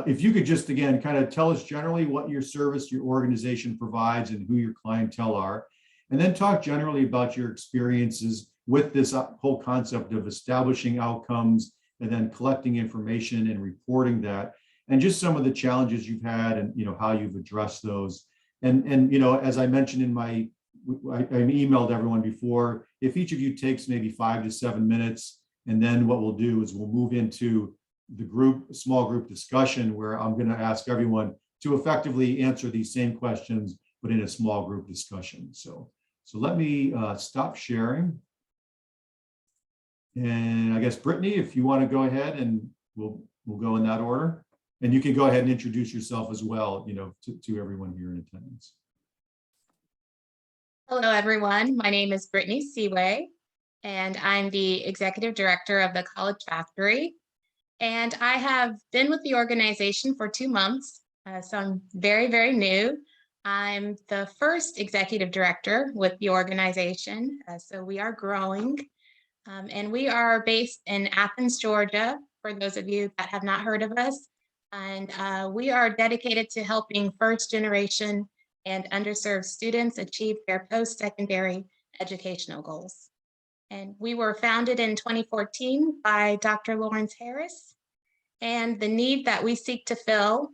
If you could just, again, kind of tell us generally what your service, your organization provides and who your clientele are, and then talk generally about your experiences with this whole concept of establishing outcomes and then collecting information and reporting that, and just some of the challenges you've had and, how you've addressed those. And as I mentioned in I emailed everyone before, if each of you takes maybe 5 to 7 minutes, and then what we'll do is we'll move into the small group discussion where I'm going to ask everyone to effectively answer these same questions, but in a small group discussion. So let me stop sharing. And I guess, Brittany, if you want to go ahead and we'll go in that order. And you can go ahead and introduce yourself as well, to everyone here in attendance. Hello, everyone. My name is Brittany Seaway, and I'm the Executive Director of the College Factory. And I have been with the organization for 2 months, so I'm very, very new. I'm the first Executive Director with the organization, so we are growing. And we are based in Athens, Georgia, for those of you that have not heard of us. And we are dedicated to helping first-generation and underserved students achieve their post-secondary educational goals. And we were founded in 2014 by Dr. Lawrence Harris. And the need that we seek to fill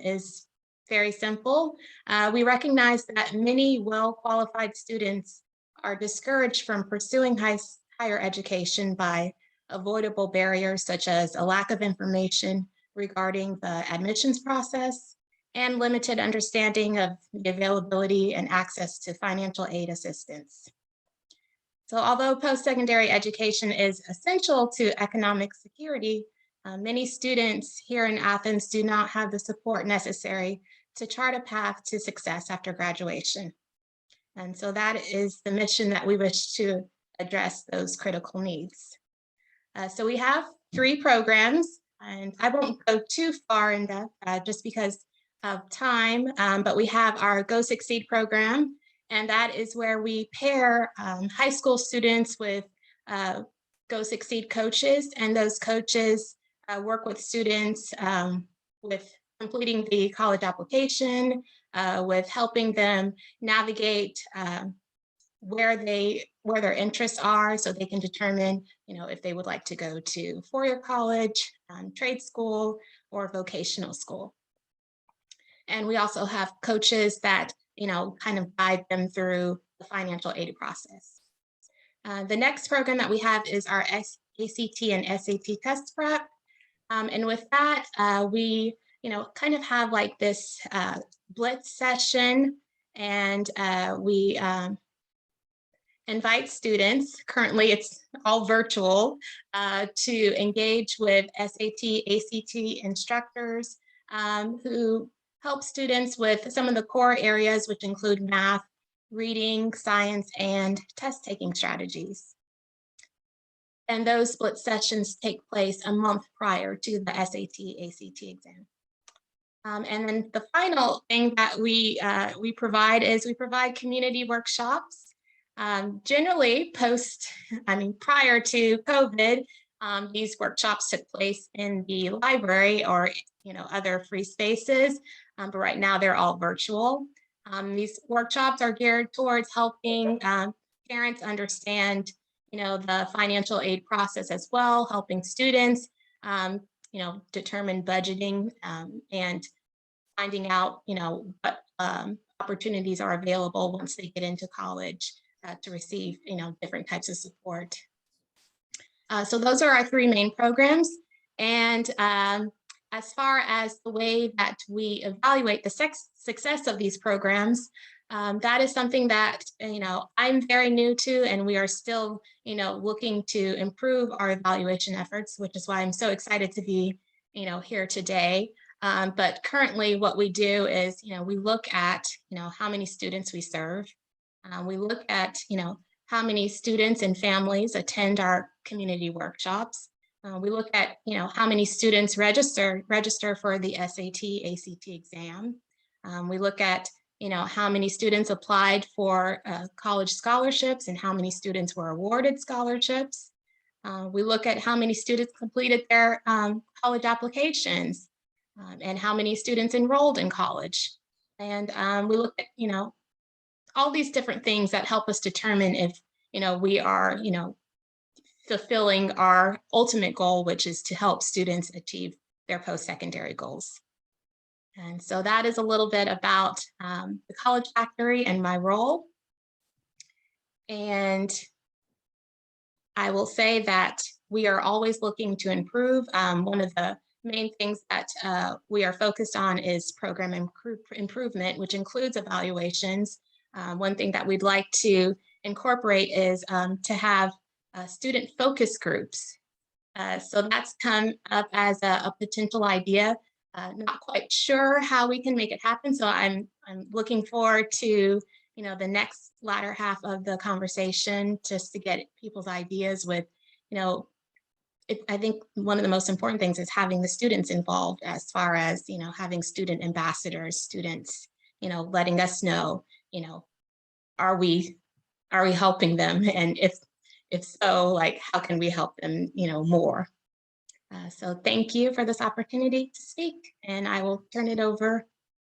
is very simple. We recognize that many well-qualified students are discouraged from pursuing higher education by avoidable barriers such as a lack of information regarding the admissions process and limited understanding of the availability and access to financial aid assistance. So although post-secondary education is essential to economic security, many students here in Athens do not have the support necessary to chart a path to success after graduation. And so that is the mission that we wish to address those critical needs. So we have 3 programs, and I won't go too far in depth just because of time, but we have our Go Succeed program, and that is where we pair high school students with Go Succeed coaches, and those coaches work with students with completing the college application, with helping them navigate where their interests are, so they can determine, if they would like to go to four-year college, trade school, or vocational school. And we also have coaches that, kind of guide them through the financial aid process. The next program that we have is our ACT and SAT test prep. And with that, we, kind of have like this blitz session, and we invite students, currently it's all virtual, to engage with SAT, ACT instructors who help students with some of the core areas, which include math, reading, science, and test-taking strategies. And those split sessions take place a month prior to the SAT, ACT exam. And then the final thing that we provide is we provide community workshops. Generally prior to COVID, these workshops took place in the library or other free spaces, but right now they're all virtual. These workshops are geared towards helping parents understand the financial aid process as well, helping students determine budgeting and finding out what opportunities are available once they get into college to receive different types of support. So those are our 3 main programs. And as far as the way that we evaluate the success of these programs, that is something that I'm very new to, and we are still looking to improve our evaluation efforts, which is why I'm so excited to be here today. But currently what we do is we look at how many students we serve. We look at how many students and families attend our community workshops. We look at how many students register for the SAT, ACT exam. We look at how many students applied for college scholarships and how many students were awarded scholarships. We look at how many students completed their college applications. and how many students enrolled in college. And we look at, all these different things that help us determine if, we are, fulfilling our ultimate goal, which is to help students achieve their post-secondary goals. And so that is a little bit about the College Factory and my role. And I will say that we are always looking to improve. One of the main things that we are focused on is program improvement, which includes evaluations. One thing that we'd like to incorporate is to have student focus groups. So that's come up as a potential idea. Not quite sure how we can make it happen. So I'm looking forward to the next latter half of the conversation, just to get people's ideas with, I think one of the most important things is having the students involved, as far as, having student ambassadors, students, letting us know, are we helping them? And if so, like, how can we help them, more? So thank you for this opportunity to speak, and I will turn it over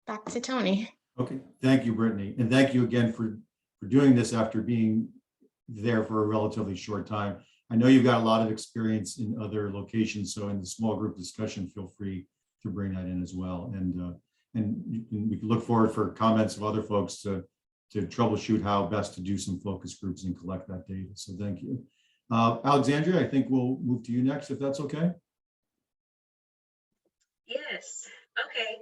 back to Tony. Okay, thank you, Brittany. And thank you again for doing this after being there for a relatively short time. I know you've got a lot of experience in other locations, so in the small group discussion, feel free to bring that in as well. And we can look forward for comments of other folks to troubleshoot how best to do some focus groups and collect that data. So thank you. Alexandria, I think we'll move to you next, if that's okay. Yes, okay.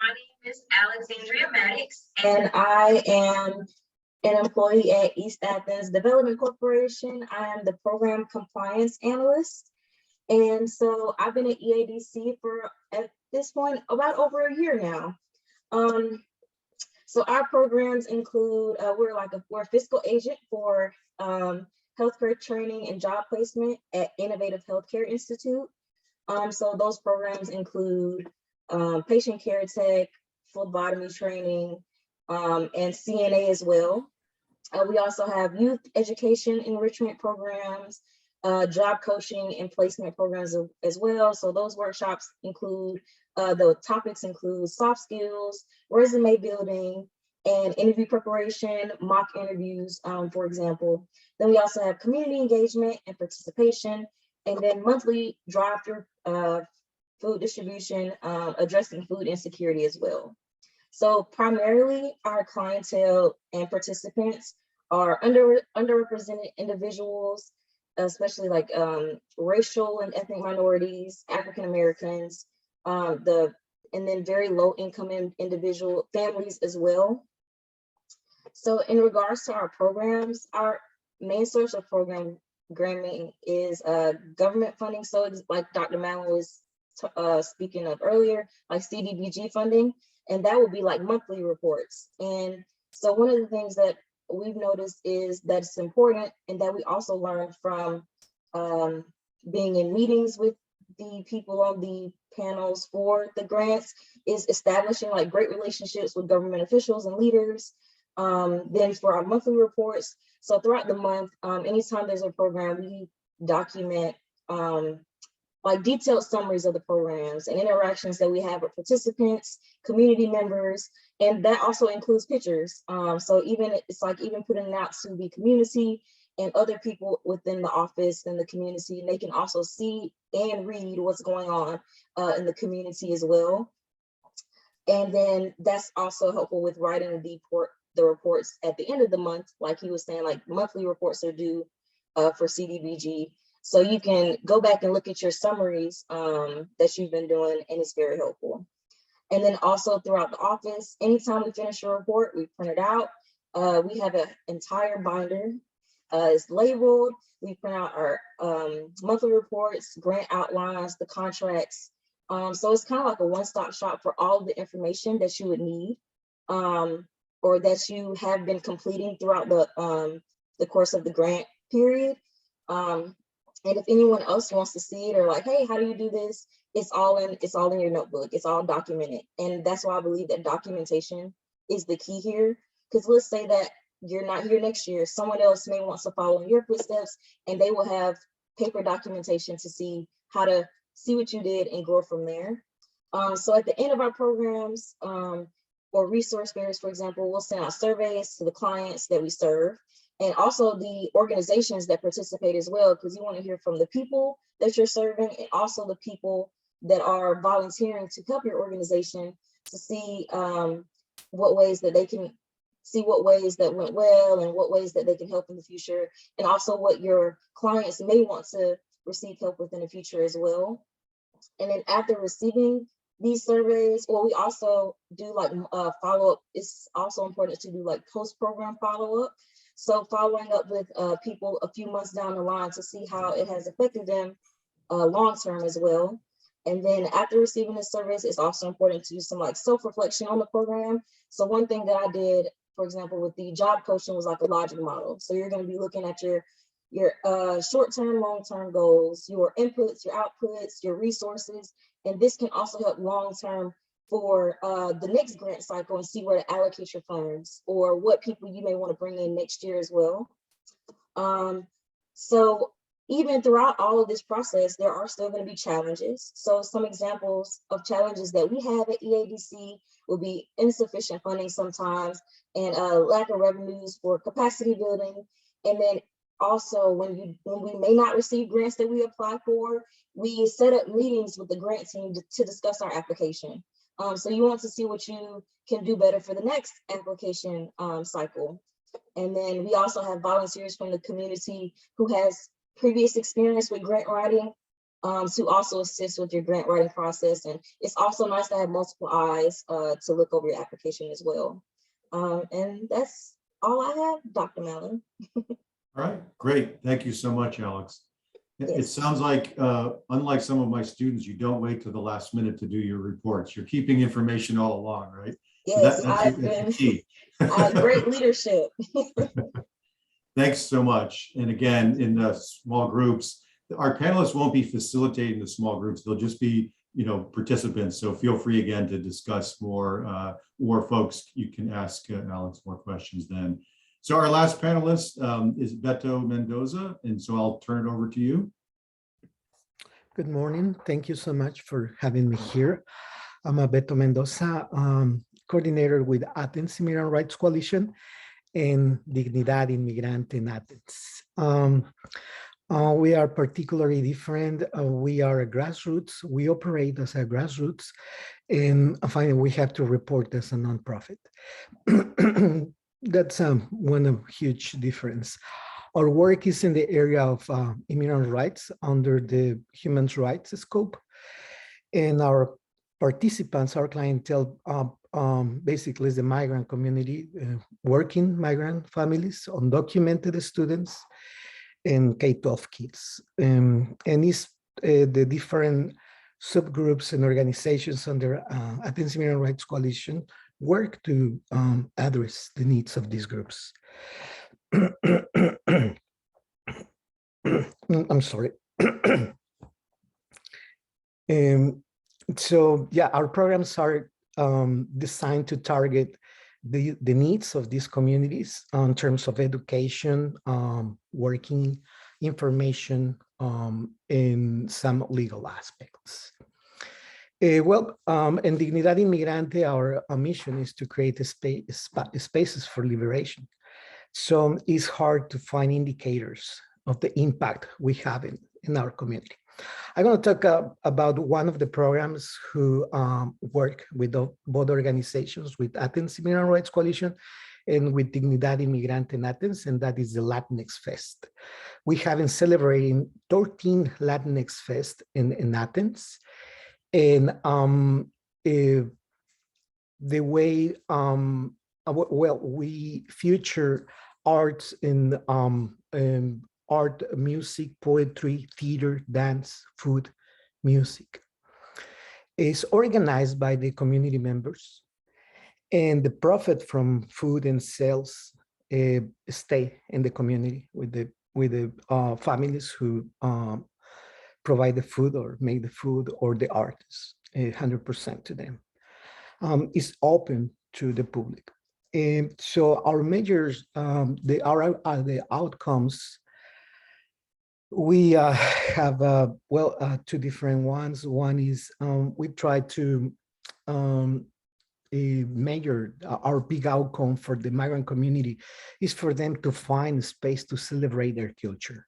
My name is Alexandria Maddox, and I am an employee at East Athens Development Corporation. I am the program compliance analyst. And so I've been at EADC for, at this point, about over a year now. So our programs include, we're a fiscal agent for healthcare training and job placement at Innovative Healthcare Institute. So those programs include patient care tech, phlebotomy training, and CNA as well. We also have youth education enrichment programs, job coaching and placement programs as well. So those workshops include, the topics include soft skills, resume building, and interview preparation, mock interviews, for example. Then we also have community engagement and participation, and then monthly drive-through food distribution, addressing food insecurity as well. So primarily our clientele and participants are underrepresented individuals, especially like racial and ethnic minorities, African Americans, and then very low income individual families as well. So in regards to our programs, our main source of programming is government funding. So it's like Dr. Mallon was speaking of earlier, like CDBG funding, and that would be like monthly reports. And so one of the things that we've noticed is that it's important, and that we also learned from being in meetings with the people on the panels for the grants, is establishing like great relationships with government officials and leaders. Then for our monthly reports, so throughout the month, anytime there's a program, we document like detailed summaries of the programs and interactions that we have with participants, community members, and that also includes pictures. So it's like even putting it out to the community and other people within the office and the community, and they can also see and read what's going on in the community as well. And then that's also helpful with writing the reports at the end of the month. Like he was saying, like monthly reports are due for CDBG. So you can go back and look at your summaries that you've been doing, and it's very helpful. And then also throughout the office, anytime we finish a report, we print it out. We have an entire binder. It's labeled. We print out our monthly reports, grant outlines, the contracts. So it's kind of like a one-stop shop for all the information that you would need, or that you have been completing throughout the course of the grant period. And if anyone else wants to see it, or like, hey, how do you do this? It's all in your notebook. It's all documented. And that's why I believe that documentation is the key here. Because let's say that you're not here next year, someone else may want to follow in your footsteps, and they will have paper documentation to see how to see what you did and grow from there. So at the end of our programs, or resource fairs, for example, we'll send out surveys to the clients that we serve and also the organizations that participate as well, because you want to hear from the people that you're serving and also the people that are volunteering to help your organization to see what ways that they can see what ways that went well and what ways that they can help in the future, and also what your clients may want to receive help with in the future as well. And then after receiving these surveys, well, we also do like follow-up. It's also important to do like post-program follow-up. So following up with people a few months down the line to see how it has affected them long-term as well. And then after receiving the surveys, it's also important to do some like self-reflection on the program. So one thing that I did, for example, with the job coaching was like a logic model. So you're going to be looking at your short-term, long-term goals, your inputs, your outputs, your resources, and this can also help long-term for the next grant cycle and see where to allocate your funds or what people you may want to bring in next year as well. So even throughout all of this process, there are still going to be challenges. So some examples of challenges that we have at EADC will be insufficient funding sometimes and lack of revenues for capacity building. And then also when we may not receive grants that we apply for, we set up meetings with the grant team to discuss our application. So you want to see what you can do better for the next application cycle. And then we also have volunteers from the community who has previous experience with grant writing to also assist with your grant writing process. And it's also nice to have multiple eyes to look over your application as well. And that's all I have, Dr. Mallon. All right, great. Thank you so much, Alex. It Yes. sounds like, unlike some of my students, you don't wait to the last minute to do your reports. You're keeping information all along, right? Yes, So that's the key. great leadership. Thanks so much. And again, in the small groups, our panelists won't be facilitating the small groups. They'll just be, participants. So feel free again to discuss more, or folks, you can ask Alex more questions then. So our last panelist is Beto Mendoza. And so I'll turn it over to you. Good morning. Thank you so much for having me here. I'm Beto Mendoza, coordinator with Athens Immigrant Rights Coalition and Dignidad Inmigrante in Athens. We are particularly different. We are a grassroots. We operate as a grassroots, and finally, we have to report as a nonprofit. That's one huge difference. Our work is in the area of immigrant rights under the human rights scope, and our participants, our clientele, basically is the migrant community, working migrant families, undocumented students, and K-12 kids. And it's the different subgroups and organizations under Athens Immigrant Rights Coalition work to address the needs of these groups. I'm sorry. So yeah, our programs are designed to target the needs of these communities in terms of education, working, information, and some legal aspects. In Dignidad Inmigrante, our mission is to create spaces for liberation. So it's hard to find indicators of the impact we have in our community. I'm going to talk about one of the programs who work with both organizations, with Athens Immigrant Rights Coalition and with Dignidad Inmigrante in Athens, and that is the Latinx Fest. We have been celebrating 13 Latinx Fest in Athens. And the way, we feature arts in art, music, poetry, theater, dance, food, music. It's organized by the community members, and the profit from food and sales stay in the community with the families who provide the food or make the food, or the artists, 100% to them. It's open to the public. And so our measures, the outcomes We have, two different ones. One is we try to measure our big outcome for the migrant community is for them to find a space to celebrate their culture.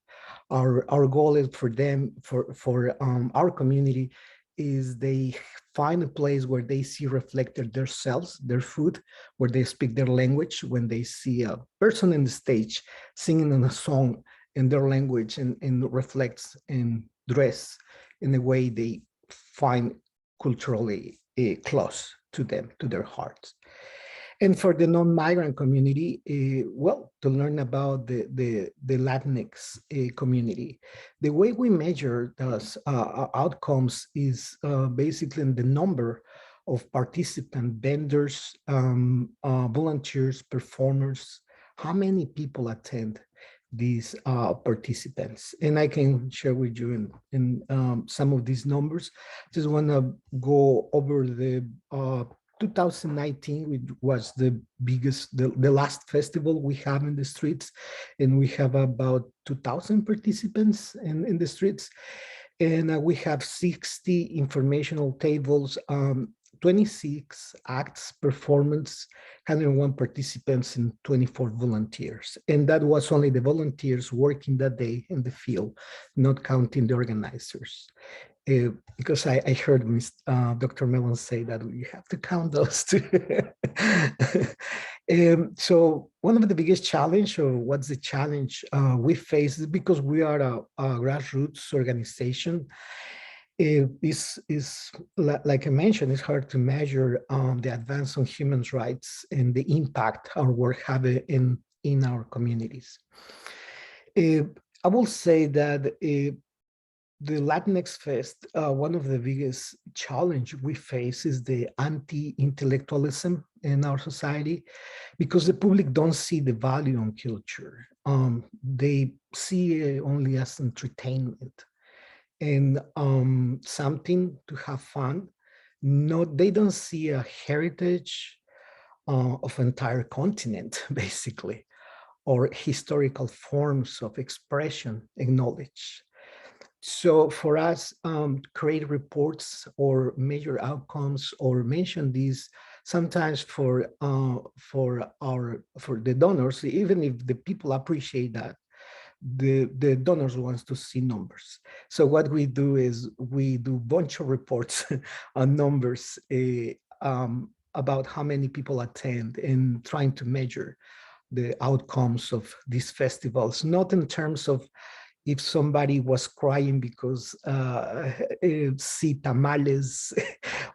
Our goal is for them, for our community, is they find a place where they see reflected themselves, their food, where they speak their language, when they see a person on the stage singing in a song in their language and reflects and dress in a way they find culturally close to them, to their hearts. And for the non-migrant community, to learn about the Latinx community, the way we measure those outcomes is basically in the number of participant vendors, volunteers, performers, how many people attend these participants. And I can share with you in some of these numbers. Just want to go over the 2019, which was the biggest, the last festival we have in the streets, and we have about 2,000 participants in the streets, and we have 60 informational tables, 26 acts, performance, 101 participants, and 24 volunteers. And that was only the volunteers working that day in the field, not counting the organizers. Because I heard Dr. Mallon say that we have to count those too. So one of the biggest challenge, or what's the challenge we face, is because we are a grassroots organization. Is like I mentioned, it's hard to measure the advance on human rights and the impact our work have in our communities. I will say that the Latinx Fest, one of the biggest challenge we face is the anti-intellectualism in our society, because the public don't see the value on culture. They see it only as entertainment and something to have fun. No, they don't see a heritage of entire continent, basically, or historical forms of expression acknowledged. So for us, create reports or measure outcomes or mention these sometimes for the donors, even if the people appreciate that, the donors wants to see numbers. So what we do is we do a bunch of reports on numbers about how many people attend and trying to measure the outcomes of these festivals, not in terms of if somebody was crying because see tamales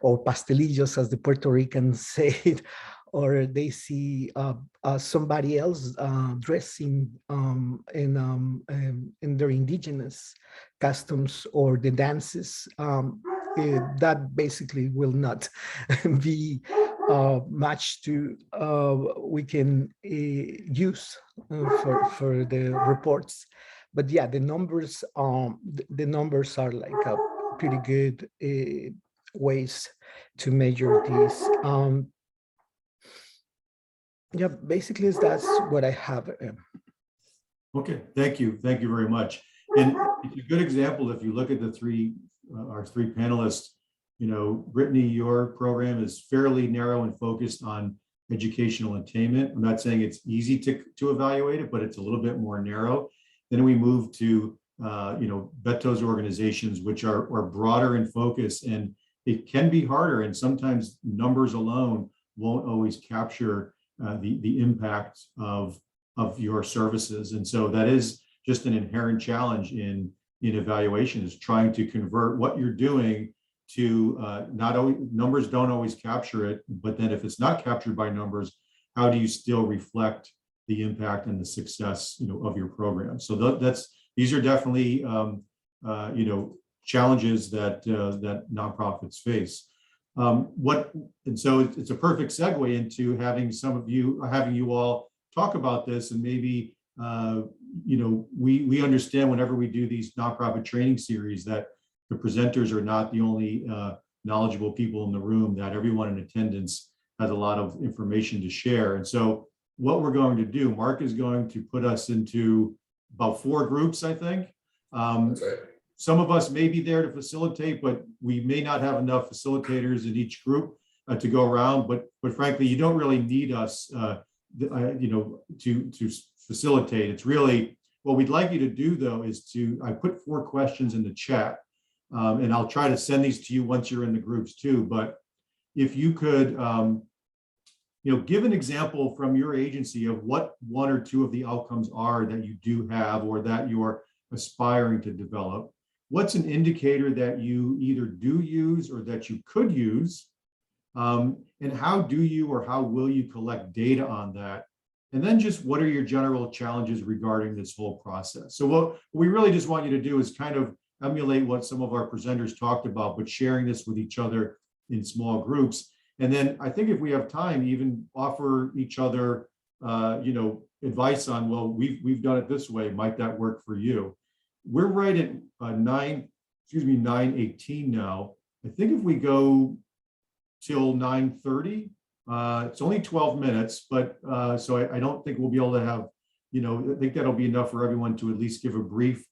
or pastelillos, as the Puerto Ricans say, or they see somebody else dressing in their indigenous customs or the dances, that basically will not be much to we can use for the reports. But yeah, the numbers are like a pretty good ways to measure these. Yeah, basically that's what I have. Okay, thank you very much. And it's a good example if you look at the our three panelists. You know, Brittany, your program is fairly narrow and focused on educational attainment. I'm not saying it's easy to evaluate it, but it's a little bit more narrow. Then we move to, Beto's organizations, which are broader in focus, and it can be harder. And sometimes numbers alone won't always capture the impact of your services. And so that is just an inherent challenge in evaluation, is trying to convert what you're doing to not always, numbers don't always capture it, but then if it's not captured by numbers, how do you still reflect the impact and the success, of your program? So these are definitely, challenges that nonprofits face. And so it's a perfect segue into having you all talk about this, and maybe, we understand whenever we do these nonprofit training series that the presenters are not the only knowledgeable people in the room, that everyone in attendance has a lot of information to share. And so what we're going to do, Mark is going to put us into about 4 groups, I think. Um, That's right. some of us may be there to facilitate, but we may not have enough facilitators in each group to go around. But frankly, you don't really need us, to facilitate. It's really what we'd like you to do, though, is I put 4 questions in the chat, and I'll try to send these to you once you're in the groups too. But if you could, give an example from your agency of what 1 or 2 of the outcomes are that you do have or that you're aspiring to develop. What's an indicator that you either do use or that you could use? And how do you or how will you collect data on that? And then just what are your general challenges regarding this whole process? So what we really just want you to do is kind of emulate what some of our presenters talked about, but sharing this with each other in small groups. And then I think if we have time, even offer each other, advice on, well, we've done it this way. Might that work for you? We're right at 9:18 now. I think if we go till 9:30, it's only 12 minutes, but so I don't think we'll be able to have, I think that'll be enough for everyone to at least give a brief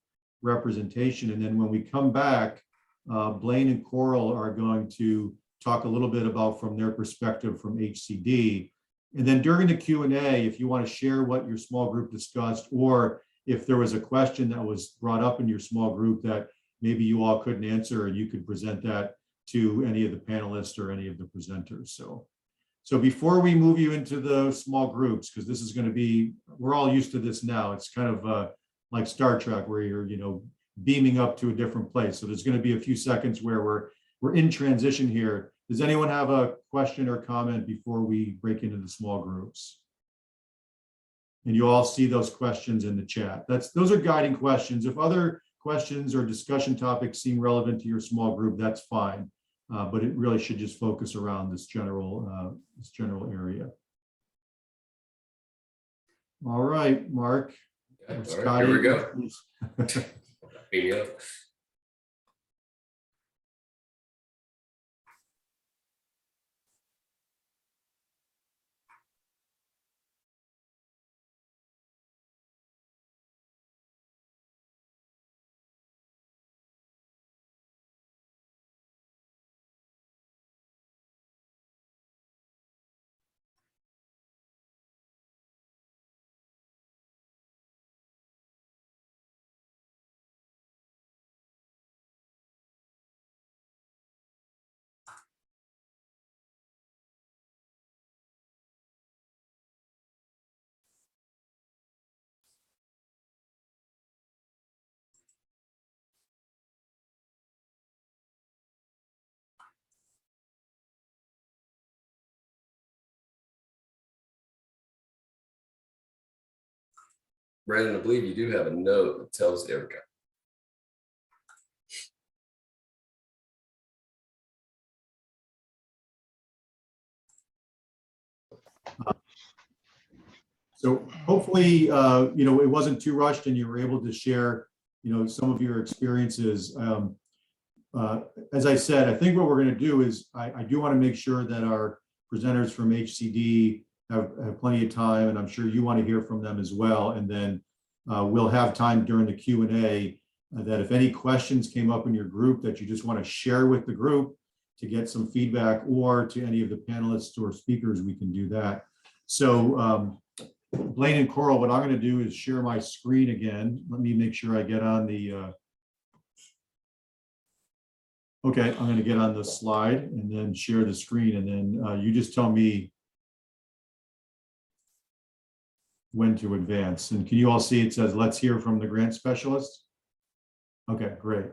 representation. And then when we come back, Blaine and Coral are going to talk a little bit about from their perspective from HCD. And then during the Q&A, if you want to share what your small group discussed, or if there was a question that was brought up in your small group that maybe you all couldn't answer, and you could present that to any of the panelists or any of the presenters. So before we move you into the small groups, because this is going to be, we're all used to this now. It's kind of like Star Trek, where you're, beaming up to a different place. So there's going to be a few seconds where we're in transition here. Does anyone have a question or comment before we break into the small groups? And you all see those questions in the chat. Those are guiding questions. If other questions or discussion topics seem relevant to your small group, that's fine. But it really should just focus around this general area. All right, Mark. Okay, all Scotty, right, here we go. please. Meeting up. Brandon, I believe you do have a note that tells Erica. So hopefully, it wasn't too rushed and you were able to share, some of your experiences. As I said, I think what we're going to do is I do want to make sure that our presenters from HCD have plenty of time, and I'm sure you want to hear from them as well. And then we'll have time during the Q&A that if any questions came up in your group that you just want to share with the group to get some feedback, or to any of the panelists or speakers, we can do that. So Blaine and Coral, what I'm going to do is share my screen again. Let me make sure I get on the okay, I'm going to get on the slide and then share the screen, and then you just tell me when to advance. And can you all see it says, let's hear from the grant specialist? Okay, great.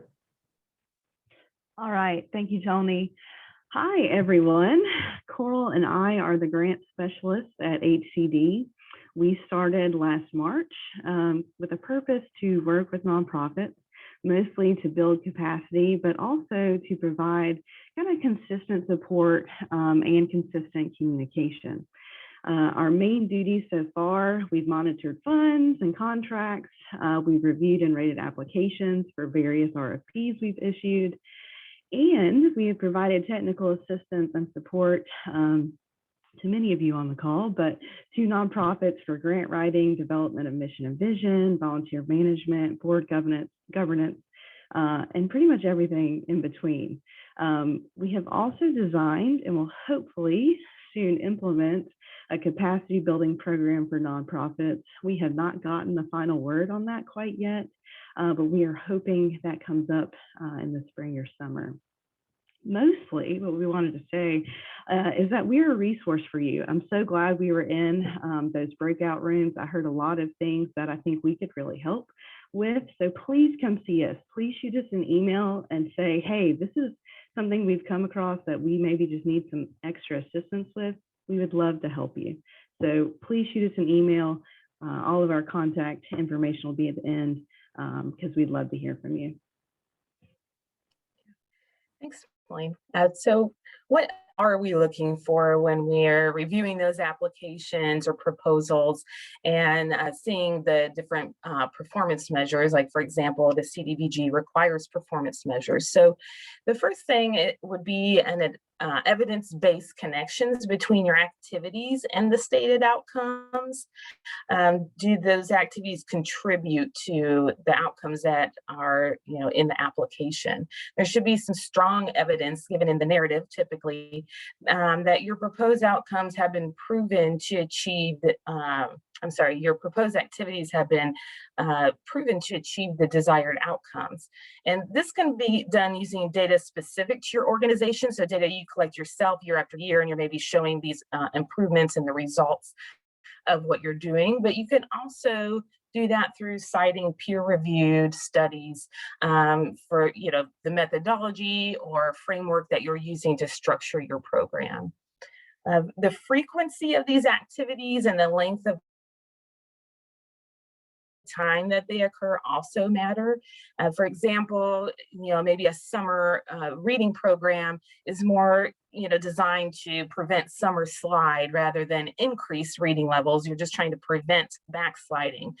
All right, thank you, Tony. Hi, everyone. Coral and I are the grant specialists at HCD. We started last March with a purpose to work with nonprofits, mostly to build capacity, but also to provide kind of consistent support and consistent communication. Our main duties so far, we've monitored funds and contracts. We've reviewed and rated applications for various RFPs we've issued, and we have provided technical assistance and support to many of you on the call, but to nonprofits for grant writing, development of mission and vision, volunteer management, board governance, and pretty much everything in between. We have also designed and will hopefully soon implement a capacity building program for nonprofits. We have not gotten the final word on that quite yet, but we are hoping that comes up in the spring or summer. Mostly what we wanted to say is that we're a resource for you. I'm so glad we were in those breakout rooms. I heard a lot of things that I think we could really help with. So please come see us. Please shoot us an email and say, hey, this is something we've come across that we maybe just need some extra assistance with. We would love to help you. So please shoot us an email. All of our contact information will be at the end because we'd love to hear from you. Thanks, Mallon. So what are we looking for when we're reviewing those applications or proposals and seeing the different performance measures? Like, for example, the CDBG requires performance measures. So the first thing it would be an evidence-based connections between your activities and the stated outcomes. Do those activities contribute to the outcomes that are, in the application? There should be some strong evidence given in the narrative, typically, that your proposed outcomes have been proven to achieve your proposed activities have been proven to achieve the desired outcomes. And this can be done using data specific to your organization. So data you collect yourself year after year, and you're maybe showing these improvements in the results of what you're doing. But you can also do that through citing peer-reviewed studies for the methodology or framework that you're using to structure your program. The frequency of these activities and the length of time that they occur also matter. For example, maybe a summer reading program is more designed to prevent summer slide rather than increase reading levels. You're just trying to prevent backsliding.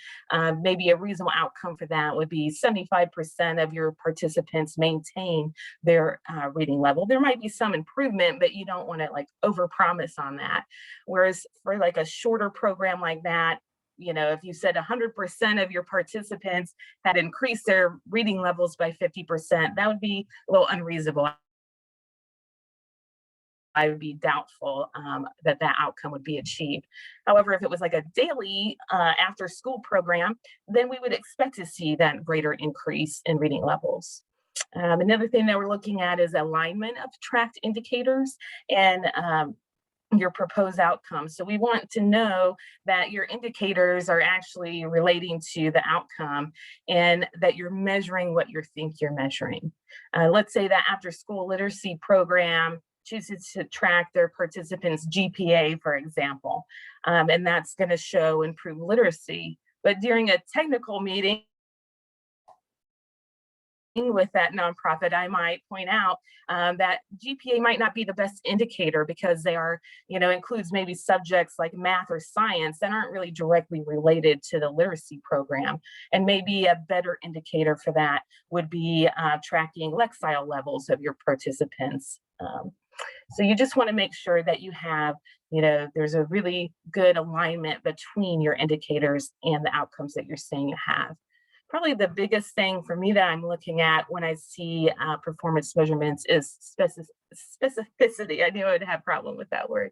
Maybe a reasonable outcome for that would be 75% of your participants maintain their reading level. There might be some improvement, but you don't want to overpromise on that. Whereas for a shorter program like that, if you said 100% of your participants had increased their reading levels by 50%, that would be a little unreasonable. I would be doubtful that outcome would be achieved. However, if it was like a daily after school program, then we would expect to see that greater increase in reading levels. Another thing that we're looking at is alignment of tracked indicators and your proposed outcomes. So we want to know that your indicators are actually relating to the outcome and that you're measuring what you think you're measuring. Let's say that after school literacy program chooses to track their participants' GPA, for example, and that's going to show improved literacy. But during a technical meeting with that nonprofit, I might point out that GPA might not be the best indicator because they are, includes maybe subjects like math or science that aren't really directly related to the literacy program. And maybe a better indicator for that would be tracking Lexile levels of your participants. So you just want to make sure that you have, there's a really good alignment between your indicators and the outcomes that you're saying you have. Probably the biggest thing for me that I'm looking at when I see performance measurements is specificity. I knew I would have a problem with that word.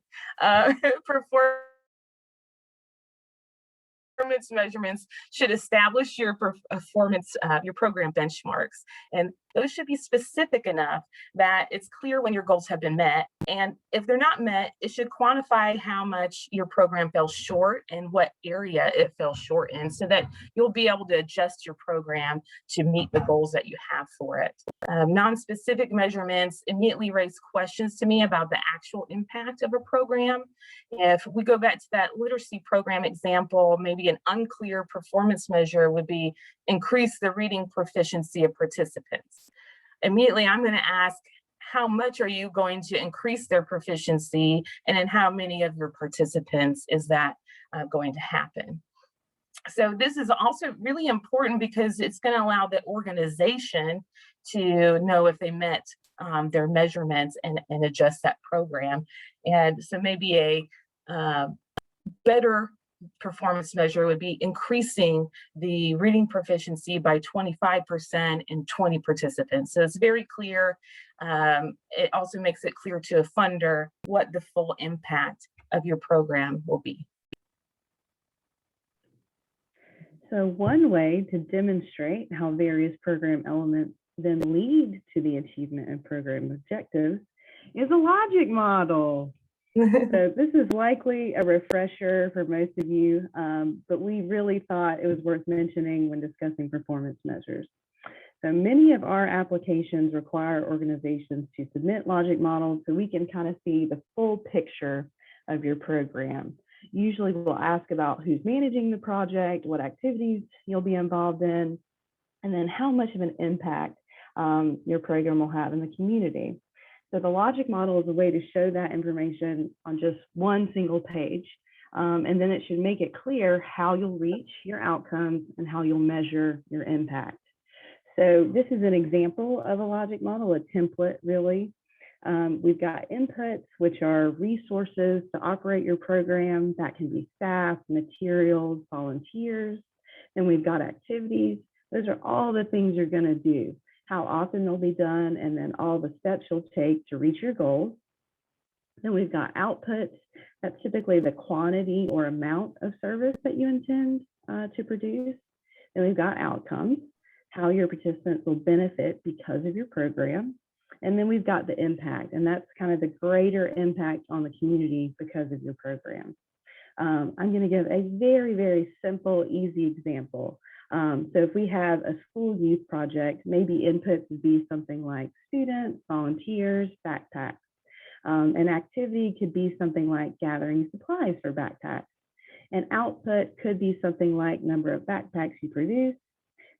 Performance measurements should establish your performance, your program benchmarks. And those should be specific enough that it's clear when your goals have been met. And if they're not met, it should quantify how much your program fell short and what area it fell short in so that you'll be able to adjust your program to meet the goals that you have for it. Non-specific measurements immediately raise questions to me about the actual impact of a program. If we go back to that literacy program example, maybe an unclear performance measure would be increase the reading proficiency of participants. Immediately, I'm going to ask, how much are you going to increase their proficiency, and in how many of your participants is that going to happen? So this is also really important because it's going to allow the organization to know if they met their measurements and adjust that program. And so maybe a better performance measure would be increasing the reading proficiency by 25% in 20 participants. So it's very clear. It also makes it clear to a funder what the full impact of your program will be. So one way to demonstrate how various program elements then lead to the achievement of program objectives is a logic model. So this is likely a refresher for most of you, but we really thought it was worth mentioning when discussing performance measures. So many of our applications require organizations to submit logic models so we can kind of see the full picture of your program. Usually we'll ask about who's managing the project, what activities you'll be involved in, and then how much of an impact your program will have in the community. So the logic model is a way to show that information on just one single page. And then it should make it clear how you'll reach your outcomes and how you'll measure your impact. So this is an example of a logic model, a template really. We've got inputs, which are resources to operate your program. That can be staff, materials, volunteers. Then we've got activities. Those are all the things you're going to do, how often they'll be done, and then all the steps you'll take to reach your goals. Then we've got outputs. That's typically the quantity or amount of service that you intend to produce. Then we've got outcomes, how your participants will benefit because of your program. And then we've got the impact, and that's kind of the greater impact on the community because of your program. I'm going to give a very, very simple, easy example. So if we have a school youth project, maybe inputs would be something like students, volunteers, backpacks. An activity could be something like gathering supplies for backpacks. An output could be something like number of backpacks you produce.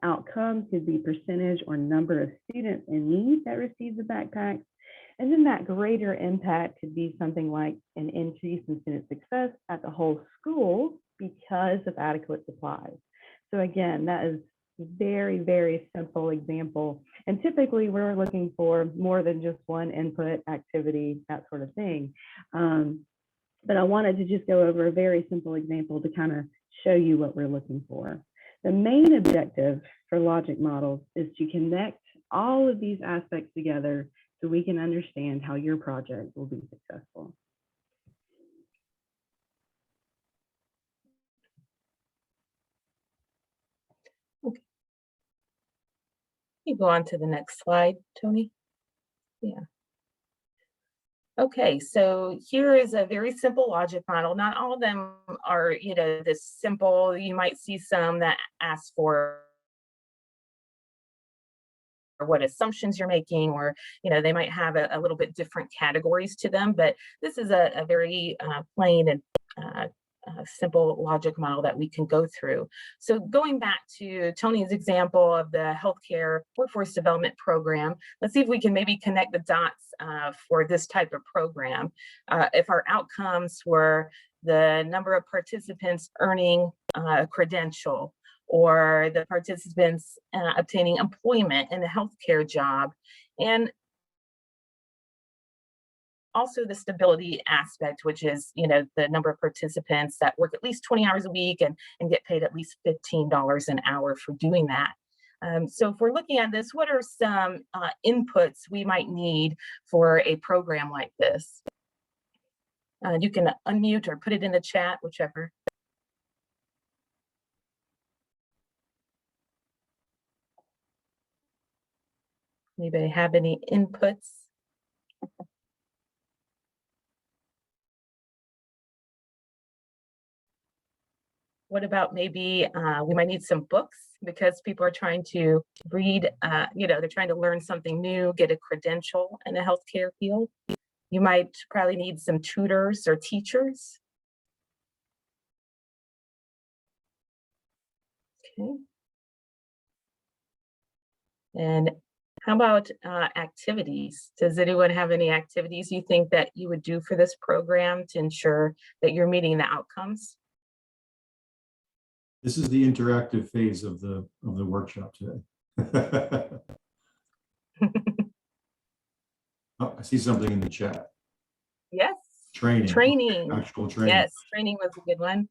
Outcomes could be percentage or number of students in need that receive the backpacks. And then that greater impact could be something like an increase in student success at the whole school because of adequate supplies. So again, that is a very, very simple example. And typically we're looking for more than just one input, activity, that sort of thing. But I wanted to just go over a very simple example to kind of show you what we're looking for. The main objective for logic models is to connect all of these aspects together so we can understand how your project will be successful. Okay. You go on to the next slide, Tony. Yeah. Okay, so here is a very simple logic model. Not all of them are, this simple. You might see some that ask for what assumptions you're making, or they might have a little bit different categories to them. But this is a very plain and simple logic model that we can go through. So going back to Tony's example of the healthcare workforce development program, let's see if we can maybe connect the dots for this type of program. If our outcomes were the number of participants earning a credential, or the participants obtaining employment in a healthcare job, and also the stability aspect, which is, the number of participants that work at least 20 hours a week and get paid at least $15 an hour for doing that. So if we're looking at this, what are some inputs we might need for a program like this? You can unmute or put it in the chat, whichever. Anybody have any inputs? What about maybe we might need some books because people are trying to read, they're trying to learn something new, get a credential in the healthcare field. You might probably need some tutors or teachers. Okay. And how about activities? Does anyone have any activities you think that you would do for this program to ensure that you're meeting the outcomes? This is the interactive phase of the workshop today. Oh, I see something in the chat. Yes, Training. training. Actual training. Yes, training was a good one.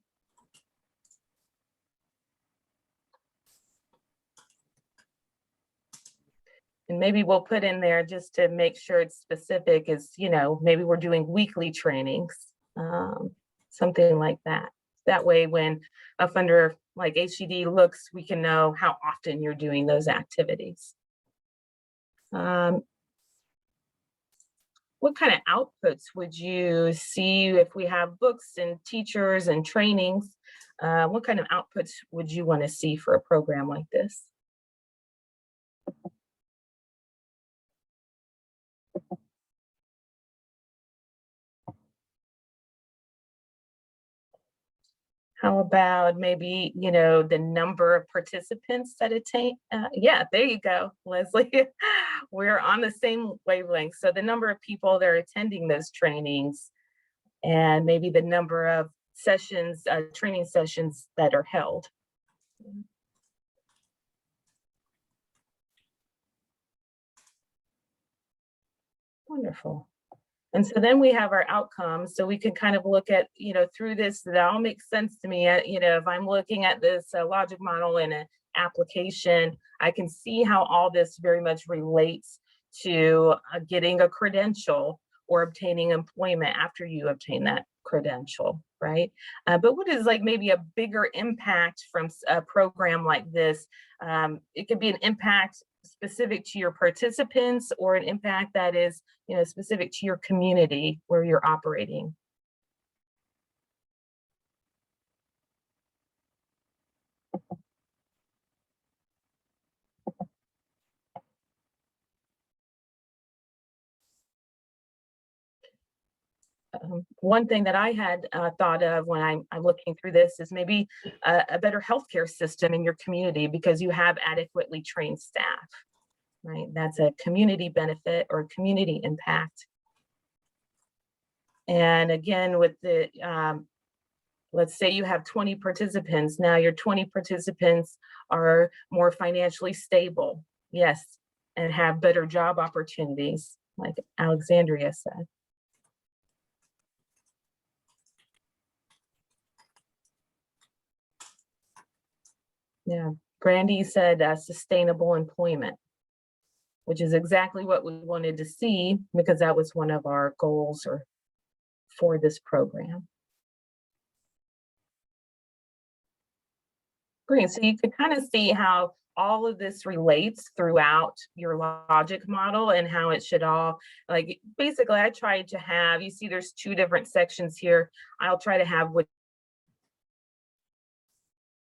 And maybe we'll put in there just to make sure it's specific is, maybe we're doing weekly trainings, something like that. That way, when a funder like HCD looks, we can know how often you're doing those activities. What kind of outputs would you see if we have books and teachers and trainings? What kind of outputs would you want to see for a program like this? How about maybe, the number of participants that attain? Yeah, there you go, Leslie. We're on the same wavelength. So the number of people that are attending those trainings and maybe the number of sessions, training sessions that are held. Wonderful. And so then we have our outcomes. So we can kind of look at, through this, that all makes sense to me. If I'm looking at this logic model in an application, I can see how all this very much relates to getting a credential or obtaining employment after you obtain that credential, right? But what is like maybe a bigger impact from a program like this? It could be an impact specific to your participants or an impact that is, specific to your community where you're operating. One thing that I had thought of when I'm looking through this is maybe a better healthcare system in your community because you have adequately trained staff, right? That's a community benefit or community impact. And again, with the, let's say you have 20 participants. Now your 20 participants are more financially stable, yes, and have better job opportunities, like Alexandria said. Yeah, Brandy said sustainable employment, which is exactly what we wanted to see because that was one of our goals for this program. Great, so you could kind of see how all of this relates throughout your logic model and how it should all, like, basically I tried to have, you see there's two different sections here. I'll try to have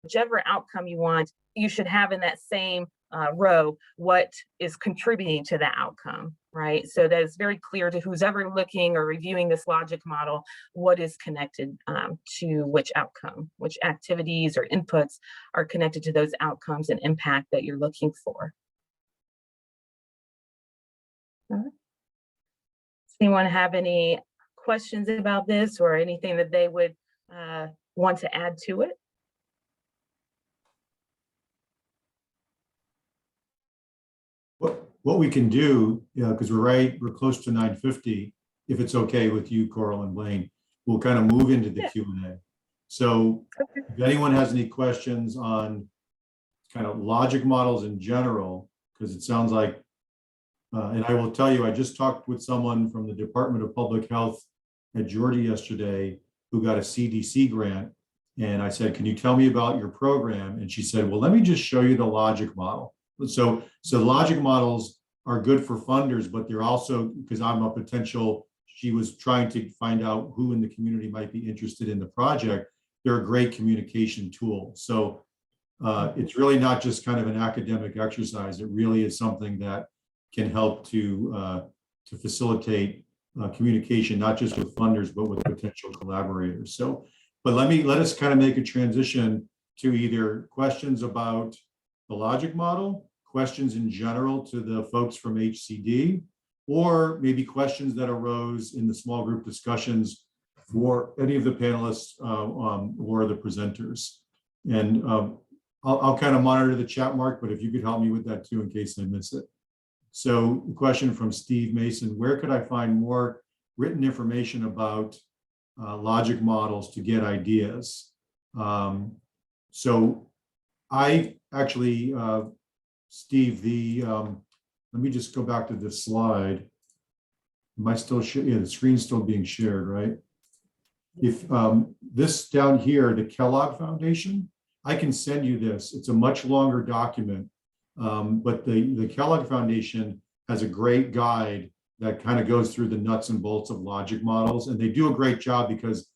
whichever outcome you want, you should have in that same row what is contributing to that outcome, right? So that is very clear to who's ever looking or reviewing this logic model, what is connected to which outcome, which activities or inputs are connected to those outcomes and impact that you're looking for. Does anyone have any questions about this or anything that they would want to add to it? What we can do, because we're close to 9:50, if it's okay with you, Coral and Blaine, we'll kind of move into the Q&A. So if anyone has any questions on kind of logic models in general, because it sounds like, and I will tell you, I just talked with someone from the Department of Public Health at Georgia yesterday who got a CDC grant. And I said, can you tell me about your program? And she said, well, let me just show you the logic model. So logic models are good for funders, but they're also, because I'm a potential, she was trying to find out who in the community might be interested in the project. They're a great communication tool. So it's really not just kind of an academic exercise. It really is something that can help to facilitate communication, not just with funders, but with potential collaborators. So, but let us kind of make a transition to either questions about the logic model, questions in general to the folks from HCD, or maybe questions that arose in the small group discussions for any of the panelists or the presenters. And I'll kind of monitor the chat, Mark, but if you could help me with that too, in case I miss it. So question from Steve Mason, where could I find more written information about logic models to get ideas? So I actually, Steve, let me just go back to this slide. Am I still, yeah, the screen's still being shared, right? If this down here, the Kellogg Foundation, I can send you this. It's a much longer document, but the Kellogg Foundation has a great guide that kind of goes through the nuts and bolts of logic models. And they do a great job because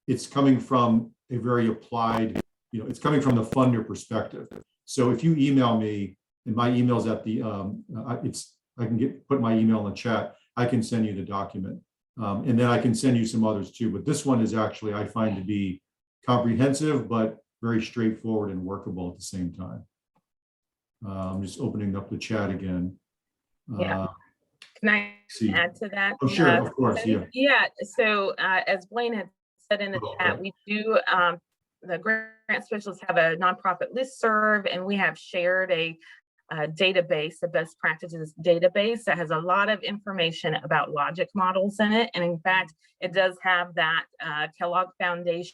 it's coming from a very applied, it's coming from the funder perspective. So if you email me, and my email's at the, I can put my email in the chat, I can send you the document. And then I can send you some others too, but this one is actually, I find to be comprehensive, but very straightforward and workable at the same time. I'm just opening up the chat again. Yeah. Can I see. add to that? Oh, sure, of course, yeah. Yeah, so as Blaine had said in the chat, we do, the grant specialists have a nonprofit listserv, and we have shared a database, a best practices database that has a lot of information about logic models in it. And in fact, it does have that Kellogg Foundation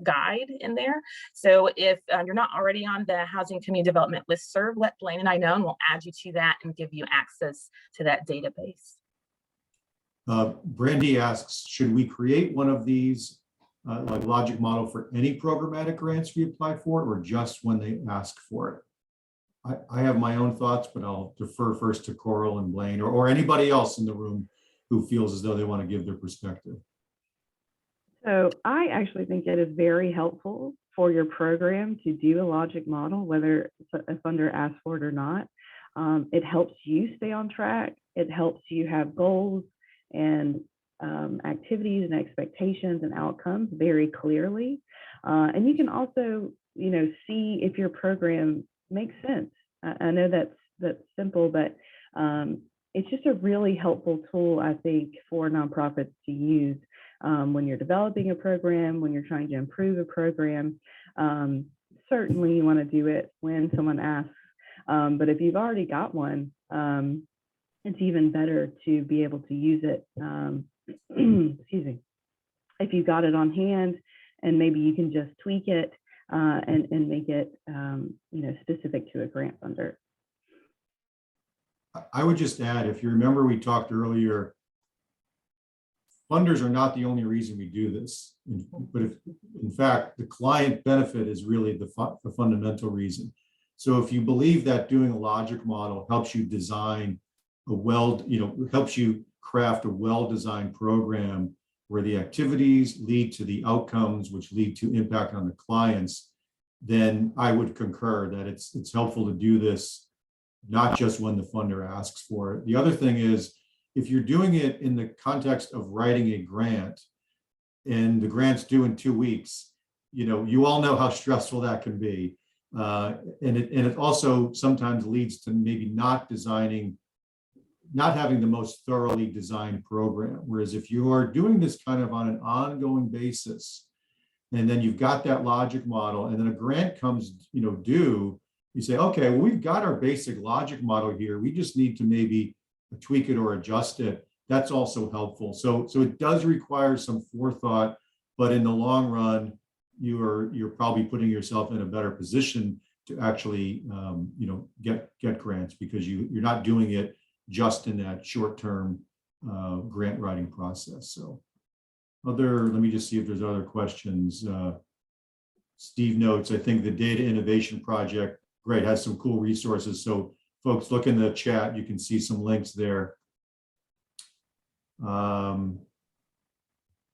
guide in there. So if you're not already on the Housing Community Development listserv, let Blaine and I know, and we'll add you to that and give you access to that database. Brandy asks, should we create one of these like logic model for any programmatic grants we apply for, or just when they ask for it? I have my own thoughts, but I'll defer first to Coral and Blaine, or anybody else in the room who feels as though they want to give their perspective. So I actually think it is very helpful for your program to do a logic model, whether a funder asks for it or not. It helps you stay on track. It helps you have goals and activities and expectations and outcomes very clearly. And you can also, see if your program makes sense. I know that's simple, but it's just a really helpful tool, I think, for nonprofits to use when you're developing a program, when you're trying to improve a program. Certainly you want to do it when someone asks, but if you've already got one, it's even better to be able to use it, excuse me, if you got it on hand, and maybe you can just tweak it and make it specific to a grant funder. I would just add, if you remember, we talked earlier, funders are not the only reason we do this, but if, in fact, the client benefit is really the fundamental reason. So if you believe that doing a logic model helps you design a helps you craft a well-designed program where the activities lead to the outcomes, which lead to impact on the clients, then I would concur that it's helpful to do this, not just when the funder asks for it. The other thing is, if you're doing it in the context of writing a grant and the grant's due in 2 weeks, you all know how stressful that can be. And it also sometimes leads to maybe not having the most thoroughly designed program. Whereas if you are doing this kind of on an ongoing basis, and then you've got that logic model, and then a grant comes, due, you say, okay, well, we've got our basic logic model here. We just need to maybe tweak it or adjust it. That's also helpful. So it does require some forethought, but in the long run, you're probably putting yourself in a better position to actually, get grants, because you're not doing it just in that short-term grant writing process. So let me just see if there's other questions. Steve notes, I think the Data Innovation Project, great, has some cool resources. So folks, look in the chat, you can see some links there.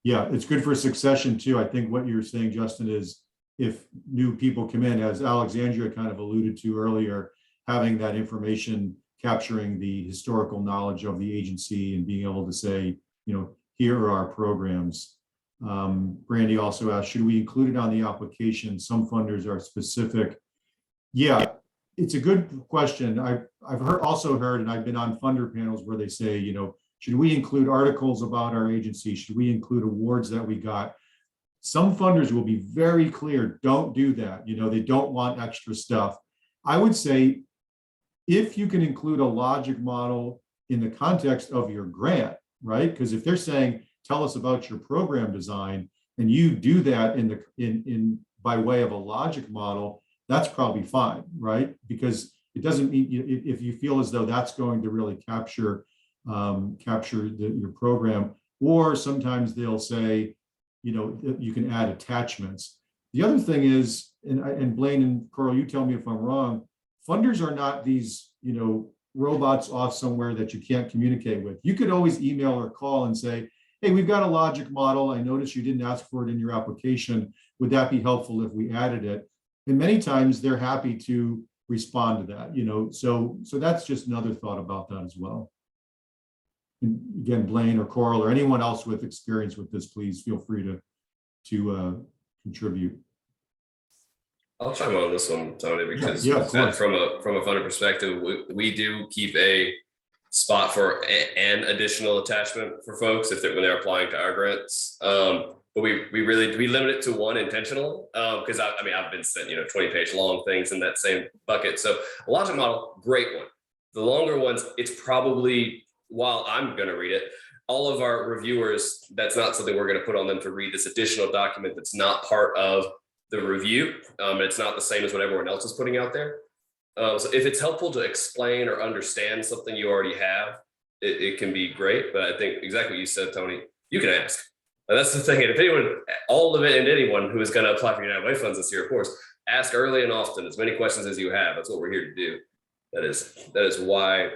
Yeah, it's good for succession too. I think what you're saying, Justin, is if new people come in, as Alexandria kind of alluded to earlier, having that information, capturing the historical knowledge of the agency and being able to say, here are our programs. Brandy also asked, should we include it on the application? Some funders are specific. Yeah, it's a good question. I've also heard, and I've been on funder panels where they say, should we include articles about our agency? Should we include awards that we got? Some funders will be very clear, don't do that. You know, they don't want extra stuff. I would say if you can include a logic model in the context of your grant, right? Because if they're saying, tell us about your program design, and you do that in by way of a logic model, that's probably fine, right? Because it doesn't mean, if you feel as though that's going to really capture your program, or sometimes they'll say, you know, you can add attachments. The other thing is, and Blaine and Coral, you tell me if I'm wrong, funders are not these, you know, robots off somewhere that you can't communicate with. You could always email or call and say, hey, we've got a logic model. I noticed you didn't ask for it in your application. Would that be helpful if we added it? And many times they're happy to respond to that, you know, so that's just another thought about that as well. And again, Blaine or Coral or anyone else with experience with this, please feel free to contribute. I'll chime in on this one, Tony, because of course. from a funder perspective, we do keep a spot for an additional attachment for folks when they're applying to our grants. But we limit it to one intentionally, because I've been sent 20-page long things in that same bucket. So a logic model, great one. The longer ones, it's probably, while I'm going to read it, all of our reviewers, that's not something we're going to put on them to read this additional document that's not part of the review. It's not the same as what everyone else is putting out there. So if it's helpful to explain or understand something you already have, it can be great. But I think exactly what you said, Tony, you can ask. And that's the thing. And if anyone, all of it, and anyone who is going to apply for United Way funds this year, of course, ask early and often, as many questions as you have. That's what we're here to do. That is why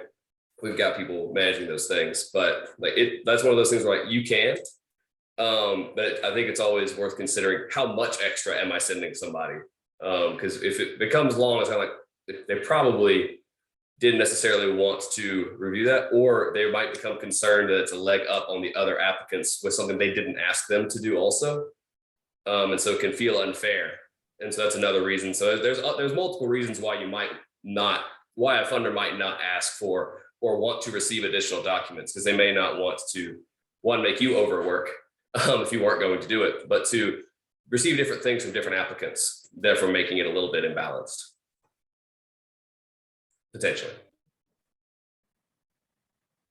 we've got people managing those things. But that's one of those things where you can't. But I think it's always worth considering how much extra am I sending somebody? Because if it becomes long, it's kind of like they probably didn't necessarily want to review that, or they might become concerned that it's a leg up on the other applicants with something they didn't ask them to do also. And so it can feel unfair. And so that's another reason. So there's multiple reasons why why a funder might not ask for or want to receive additional documents, because they may not want to, one, make you overwork if you weren't going to do it, but to receive different things from different applicants, therefore making it a little bit imbalanced. Potentially.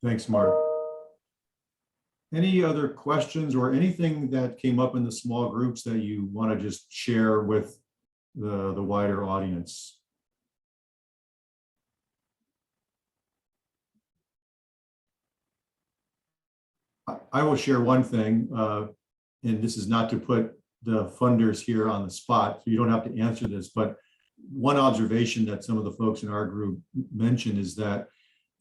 Thanks, Mark. Any other questions or anything that came up in the small groups that you want to just share with the wider audience? I will share one thing, and this is not to put the funders here on the spot, so you don't have to answer this, but one observation that some of the folks in our group mentioned is that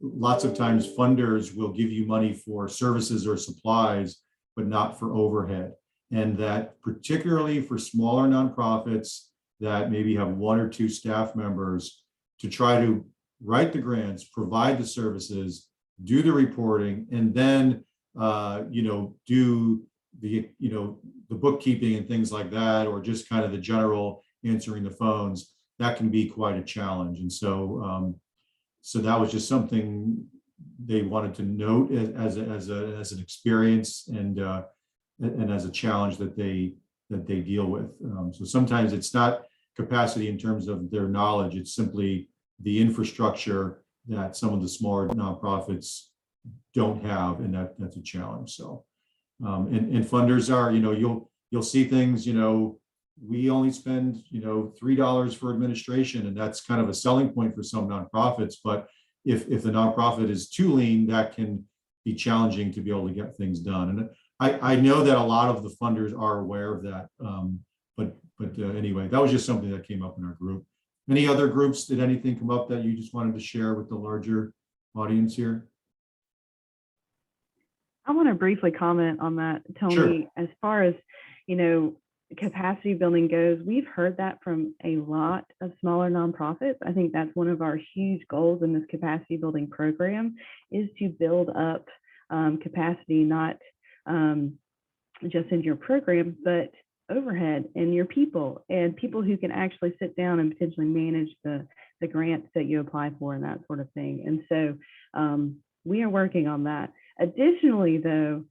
lots of times funders will give you money for services or supplies, but not for overhead. And that particularly for smaller nonprofits that maybe have one or two staff members, to try to write the grants, provide the services, do the reporting, and then do the bookkeeping and things like that, or just kind of the general answering the phones, that can be quite a challenge. And so so that was just something they wanted to note as an experience and as a challenge that they deal with. So sometimes it's not capacity in terms of their knowledge, it's simply the infrastructure that some of the smaller nonprofits don't have, and that's a challenge. So and funders are, you'll see things, we only spend, $3 for administration, and that's kind of a selling point for some nonprofits. But if the nonprofit is too lean, that can be challenging to be able to get things done. And I know that a lot of the funders are aware of that. But anyway, that was just something that came up in our group. Any other groups, did anything come up that you just wanted to share with the larger audience here? I want to briefly comment on that, Tony. Sure. As far as, capacity building goes, we've heard that from a lot of smaller nonprofits. I think that's one of our huge goals in this capacity building program, is to build up capacity, not just in your program, but overhead and your people, and people who can actually sit down and potentially manage the grants that you apply for and that sort of thing. And so we are working on that. Additionally, though,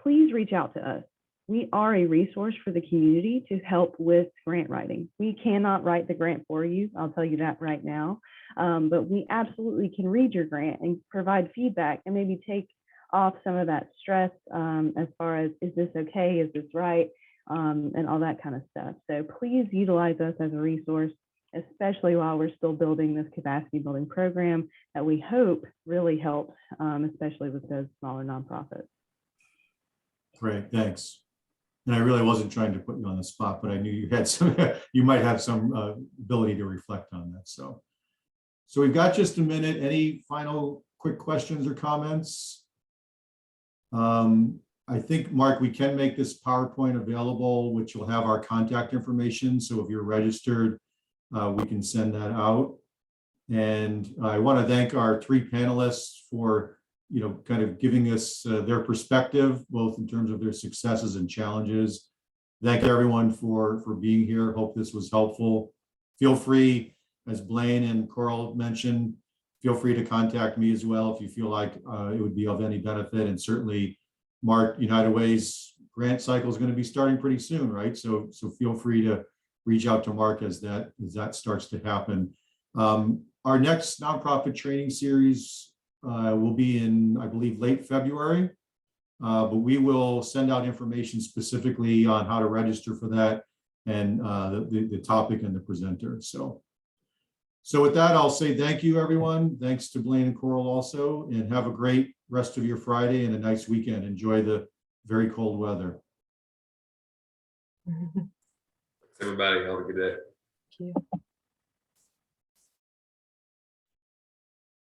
please reach out to us. we are a resource for the community to help with grant writing. We cannot write the grant for you, I'll tell you that right now, but we absolutely can read your grant and provide feedback and maybe take off some of that stress as far as, is this okay, is this right, and all that kind of stuff. So please utilize us as a resource, especially while we're still building this capacity building program that we hope really helps, especially with those smaller nonprofits. Great, thanks. And I really wasn't trying to put you on the spot, but I knew you had some, you might have some ability to reflect on that. So we've got just a minute. Any final quick questions or comments? I think, Mark, we can make this PowerPoint available, which will have our contact information. So if you're registered, we can send that out. And I want to thank our three panelists for, kind of giving us their perspective, both in terms of their successes and challenges. Thank everyone for being here. Hope this was helpful. Feel free, as Blaine and Coral mentioned, feel free to contact me as well if you feel like it would be of any benefit. And certainly, Mark, United Way's grant cycle is going to be starting pretty soon, right? So feel free to reach out to Mark as that starts to happen. Our next nonprofit training series will be in, I believe, late February, but we will send out information specifically on how to register for that and the topic and the presenter. So with that, I'll say thank you, everyone. Thanks to Blaine and Coral also, and have a great rest of your Friday and a nice weekend. Enjoy the very cold weather. Everybody, have a good day. Thank you.